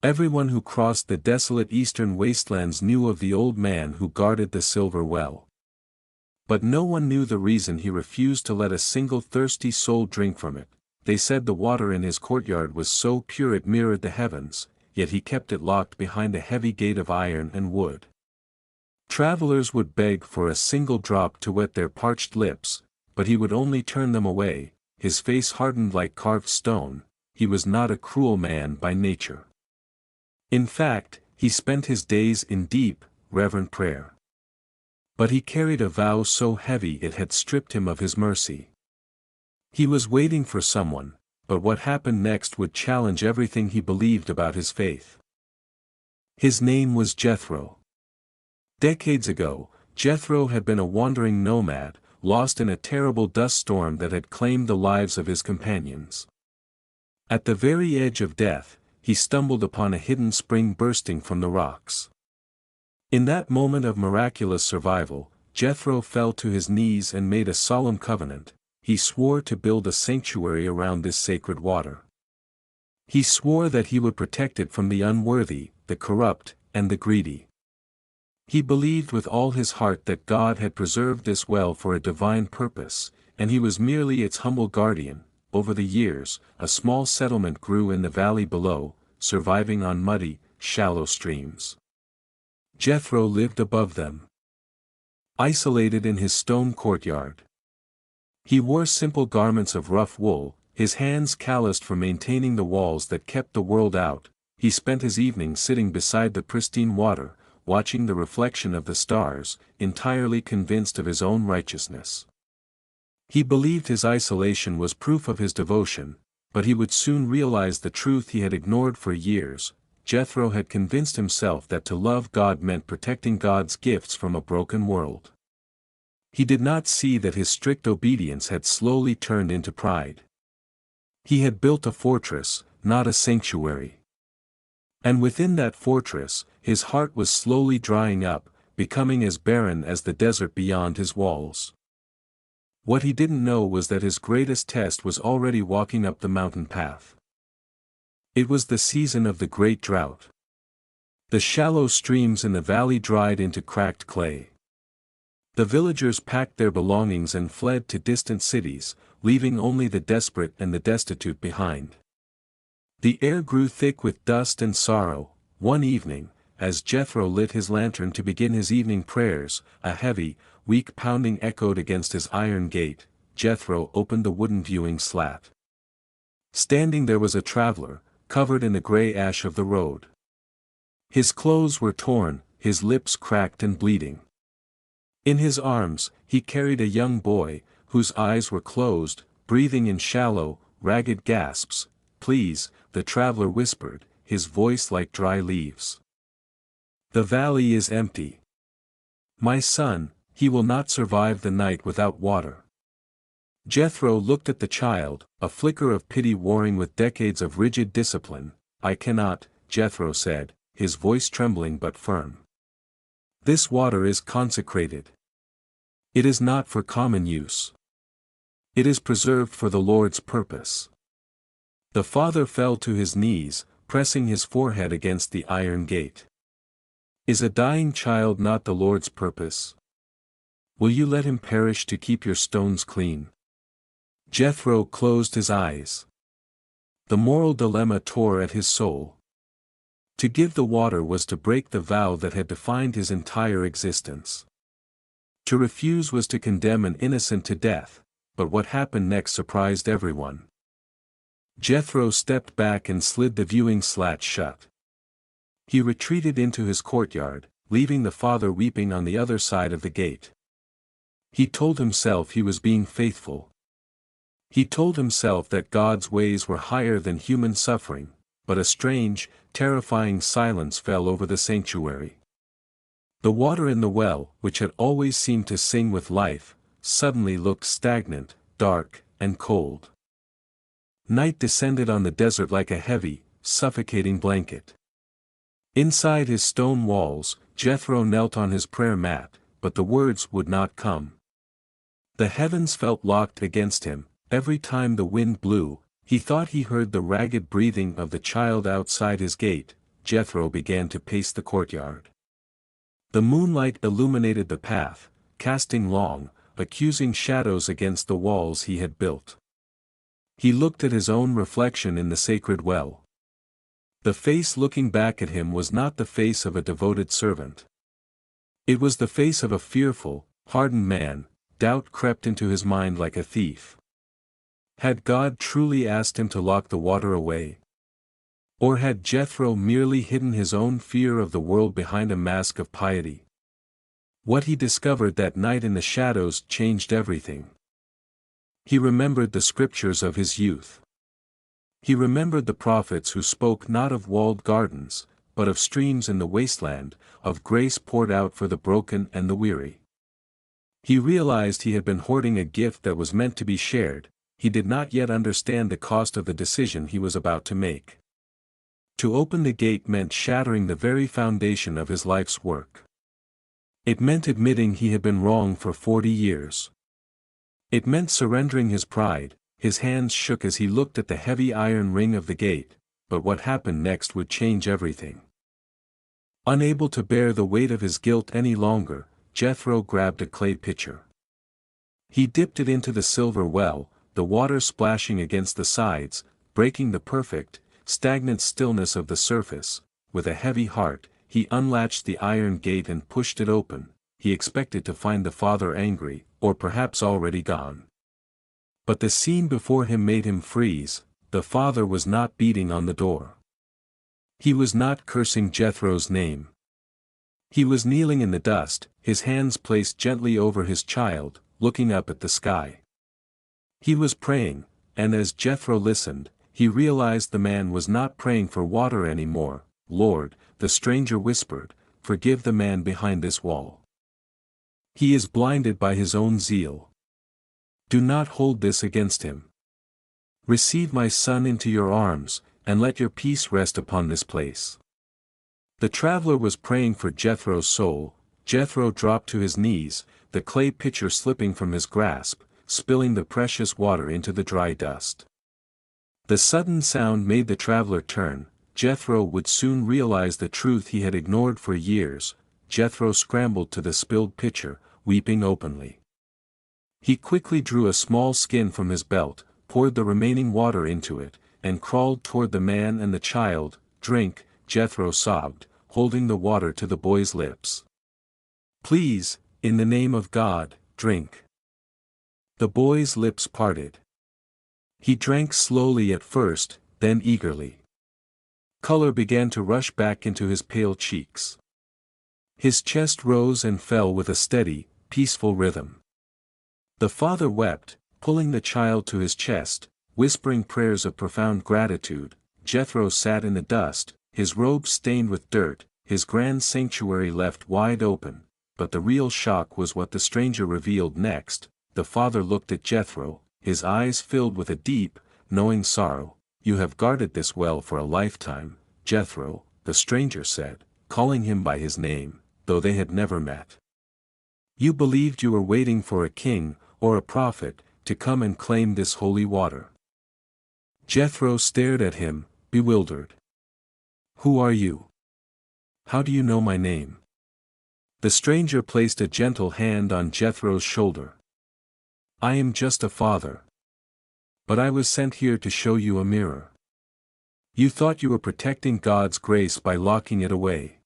Everyone who crossed the desolate eastern wastelands knew of the old man who guarded the silver well. But no one knew the reason he refused to let a single thirsty soul drink from it. They said the water in his courtyard was so pure it mirrored the heavens, yet he kept it locked behind a heavy gate of iron and wood. Travelers would beg for a single drop to wet their parched lips, but he would only turn them away, his face hardened like carved stone. He was not a cruel man by nature. In fact, he spent his days in deep, reverent prayer. But he carried a vow so heavy it had stripped him of his mercy. He was waiting for someone, but what happened next would challenge everything he believed about his faith. His name was Jethro. Decades ago, Jethro had been a wandering nomad, lost in a terrible dust storm that had claimed the lives of his companions. At the very edge of death, he stumbled upon a hidden spring bursting from the rocks. In that moment of miraculous survival, Jethro fell to his knees and made a solemn covenant. He swore to build a sanctuary around this sacred water. He swore that he would protect it from the unworthy, the corrupt, and the greedy. He believed with all his heart that God had preserved this well for a divine purpose, and he was merely its humble guardian. Over the years, a small settlement grew in the valley below, surviving on muddy, shallow streams. Jethro lived above them, isolated in his stone courtyard. He wore simple garments of rough wool, his hands calloused for maintaining the walls that kept the world out. He spent his evenings sitting beside the pristine water, watching the reflection of the stars, entirely convinced of his own righteousness. He believed his isolation was proof of his devotion, but he would soon realize the truth he had ignored for years. Jethro had convinced himself that to love God meant protecting God's gifts from a broken world. He did not see that his strict obedience had slowly turned into pride. He had built a fortress, not a sanctuary. And within that fortress, his heart was slowly drying up, becoming as barren as the desert beyond his walls. What he didn't know was that his greatest test was already walking up the mountain path. It was the season of the great drought. The shallow streams in the valley dried into cracked clay. The villagers packed their belongings and fled to distant cities, leaving only the desperate and the destitute behind. The air grew thick with dust and sorrow. One evening, as Jethro lit his lantern to begin his evening prayers, a heavy, weak pounding echoed against his iron gate. Jethro opened the wooden viewing slat. Standing there was a traveler, covered in the gray ash of the road. His clothes were torn, his lips cracked and bleeding. In his arms, he carried a young boy, whose eyes were closed, breathing in shallow, ragged gasps. "Please," the traveler whispered, his voice like dry leaves. "The valley is empty. My son, he will not survive the night without water." Jethro looked at the child, a flicker of pity warring with decades of rigid discipline. "I cannot," Jethro said, his voice trembling but firm. "This water is consecrated. It is not for common use. It is preserved for the Lord's purpose." The father fell to his knees, pressing his forehead against the iron gate. "Is a dying child not the Lord's purpose? Will you let him perish to keep your stones clean?" Jethro closed his eyes. The moral dilemma tore at his soul. To give the water was to break the vow that had defined his entire existence. To refuse was to condemn an innocent to death, but what happened next surprised everyone. Jethro stepped back and slid the viewing slat shut. He retreated into his courtyard, leaving the father weeping on the other side of the gate. He told himself he was being faithful. He told himself that God's ways were higher than human suffering, but a strange, terrifying silence fell over the sanctuary. The water in the well, which had always seemed to sing with life, suddenly looked stagnant, dark, and cold. Night descended on the desert like a heavy, suffocating blanket. Inside his stone walls, Jethro knelt on his prayer mat, but the words would not come. The heavens felt locked against him. Every time the wind blew, he thought he heard the ragged breathing of the child outside his gate. Jethro began to pace the courtyard. The moonlight illuminated the path, casting long, accusing shadows against the walls he had built. He looked at his own reflection in the sacred well. The face looking back at him was not the face of a devoted servant. It was the face of a fearful, hardened man. Doubt crept into his mind like a thief. Had God truly asked him to lock the water away? Or had Jethro merely hidden his own fear of the world behind a mask of piety? What he discovered that night in the shadows changed everything. He remembered the scriptures of his youth. He remembered the prophets who spoke not of walled gardens, but of streams in the wasteland, of grace poured out for the broken and the weary. He realized he had been hoarding a gift that was meant to be shared. He did not yet understand the cost of the decision he was about to make. To open the gate meant shattering the very foundation of his life's work. It meant admitting he had been wrong for 40 years. It meant surrendering his pride. His hands shook as he looked at the heavy iron ring of the gate, but what happened next would change everything. Unable to bear the weight of his guilt any longer, Jethro grabbed a clay pitcher. He dipped it into the silver well, the water splashing against the sides, breaking the perfect, stagnant stillness of the surface. With a heavy heart, he unlatched the iron gate and pushed it open. He expected to find the father angry, or perhaps already gone. But the scene before him made him freeze. The father was not beating on the door. He was not cursing Jethro's name. He was kneeling in the dust, his hands placed gently over his child, looking up at the sky. He was praying, and as Jethro listened, he realized the man was not praying for water anymore. "Lord," the stranger whispered, "forgive the man behind this wall. He is blinded by his own zeal. Do not hold this against him. Receive my son into your arms, and let your peace rest upon this place." The traveler was praying for Jethro's soul. Jethro dropped to his knees, the clay pitcher slipping from his grasp, spilling the precious water into the dry dust. The sudden sound made the traveler turn. Jethro would soon realize the truth he had ignored for years. Jethro scrambled to the spilled pitcher, weeping openly. He quickly drew a small skin from his belt, poured the remaining water into it, and crawled toward the man and the child. "Drink," Jethro sobbed, holding the water to the boy's lips. "Please, in the name of God, drink." The boy's lips parted. He drank slowly at first, then eagerly. Color began to rush back into his pale cheeks. His chest rose and fell with a steady, peaceful rhythm. The father wept, pulling the child to his chest, whispering prayers of profound gratitude. Jethro sat in the dust, his robe stained with dirt, his grand sanctuary left wide open. But the real shock was what the stranger revealed next. The father looked at Jethro, his eyes filled with a deep, knowing sorrow. "You have guarded this well for a lifetime, Jethro," the stranger said, calling him by his name, though they had never met. "You believed you were waiting for a king, or a prophet, to come and claim this holy water." Jethro stared at him, bewildered. "Who are you? How do you know my name?" The stranger placed a gentle hand on Jethro's shoulder. "I am just a father. But I was sent here to show you a mirror. You thought you were protecting God's grace by locking it away.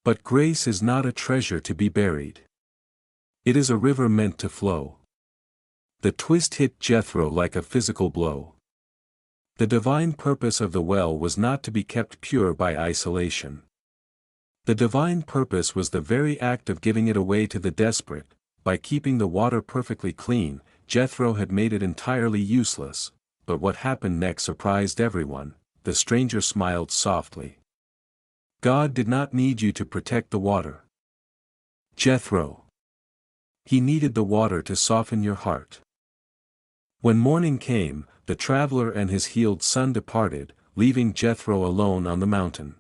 But grace is not a treasure to be buried. It is a river meant to flow." The twist hit Jethro like a physical blow. The divine purpose of the well was not to be kept pure by isolation. The divine purpose was the very act of giving it away to the desperate. By keeping the water perfectly clean, Jethro had made it entirely useless. But what happened next surprised everyone. The stranger smiled softly. "God did not need you to protect the water, Jethro. He needed the water to soften your heart." When morning came, the traveler and his healed son departed, leaving Jethro alone on the mountain.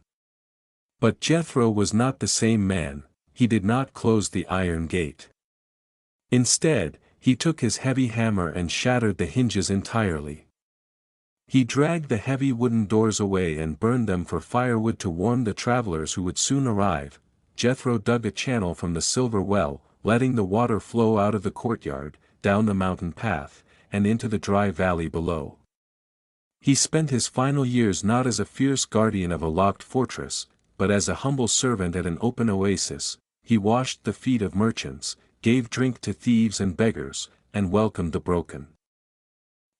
But Jethro was not the same man. He did not close the iron gate. Instead, he took his heavy hammer and shattered the hinges entirely. He dragged the heavy wooden doors away and burned them for firewood to warm the travelers who would soon arrive. Jethro dug a channel from the silver well, letting the water flow out of the courtyard, down the mountain path, and into the dry valley below. He spent his final years not as a fierce guardian of a locked fortress, but as a humble servant at an open oasis. He washed the feet of merchants, gave drink to thieves and beggars, and welcomed the broken.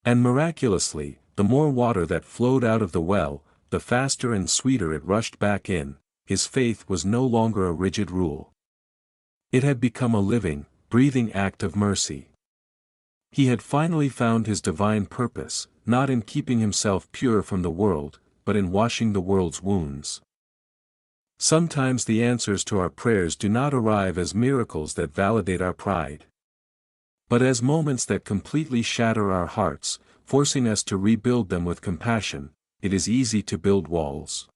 And miraculously, the more water that flowed out of the well, the faster and sweeter it rushed back in. His faith was no longer a rigid rule. It had become a living, breathing act of mercy. He had finally found his divine purpose, not in keeping himself pure from the world, but in washing the world's wounds. Sometimes the answers to our prayers do not arrive as miracles that validate our pride, but as moments that completely shatter our hearts, forcing us to rebuild them with compassion. It is easy to build walls.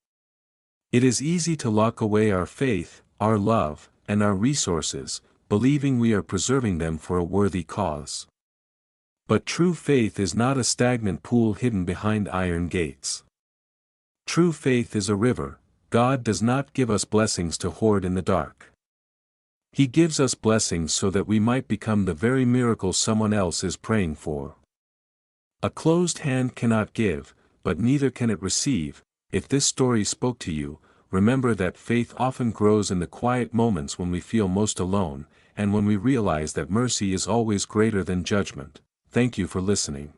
It is easy to lock away our faith, our love, and our resources, believing we are preserving them for a worthy cause. But true faith is not a stagnant pool hidden behind iron gates. True faith is a river. God does not give us blessings to hoard in the dark. He gives us blessings so that we might become the very miracle someone else is praying for. A closed hand cannot give, but neither can it receive. If this story spoke to you, remember that faith often grows in the quiet moments when we feel most alone, and when we realize that mercy is always greater than judgment. Thank you for listening.